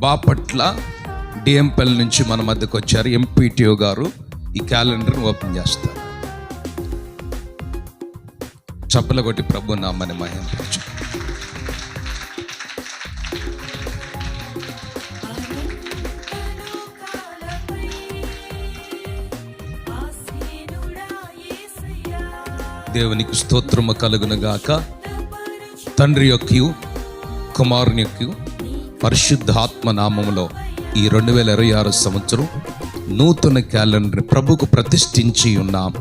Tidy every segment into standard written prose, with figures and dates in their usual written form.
బాపట్ల డిఎంపల్లి నుంచి మన మధ్యకు వచ్చారు. ఎంపీటీఓ గారు ఈ క్యాలెండర్ని ఓపెన్ చేస్తారు. చప్పలు కొట్టి ప్రభు నామని మహిమపరచు. దేవునికి స్తోత్రము కలుగును గాక. తండ్రి యొక్కయు కుమారుని యొక్కయు పరిశుద్ధాత్మ నామములో ఈ 2026 సంవత్సరం నూతన క్యాలెండర్ ప్రభుకు ప్రతిష్ఠించి ఉన్నాం.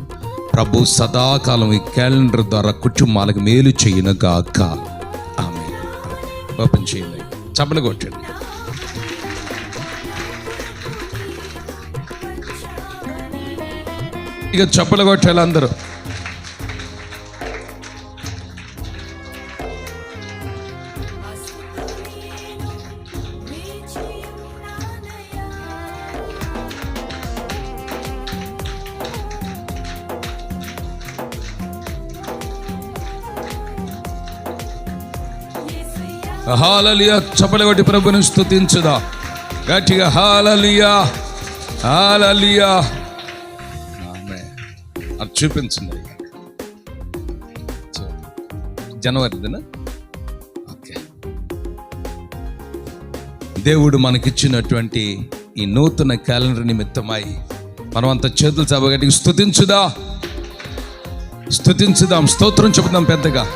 ప్రభు సదాకాలం ఈ క్యాలెండర్ ద్వారా కుటుంబాలకు మేలు చేయను గాక. ఆమేన్. ఓపెన్ చేయండి, చప్పలు కొట్టండి. ఇక చప్పలు కొట్టాలి అందరూ. హల్లెలూయా. చప్పలు కొట్టి ప్రభుని స్తుతించుదా గట్టిగా. హల్లెలూయా, హల్లెలూయా. ఆమేన్. అది చూపించండి. జనవరిదినా? ఓకే. దేవుడు మనకిచ్చినటువంటి ఈ నూతన క్యాలెండర్ నిమిత్తమై మనం అంత చేతులు చాపగట్టి స్తుతించుదా, స్తుతించుదాం, స్తోత్రం చెబుదాం పెద్దగా.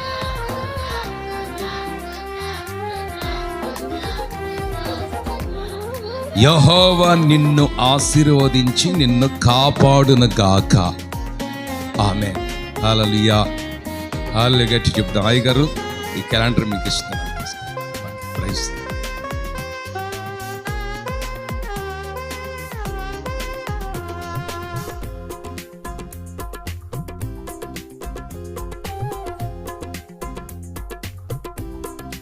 యెహోవా నిన్ను ఆశీర్వదించి నిన్ను కాపాడును గాక. ఆమేన్. హల్లెలూయా, హల్లెలూయా. గట్టి చెప్తాం. అయ్యగారు ఈ క్యాలెండర్ మీకు ఇస్తున్నాను. ప్రైజ్.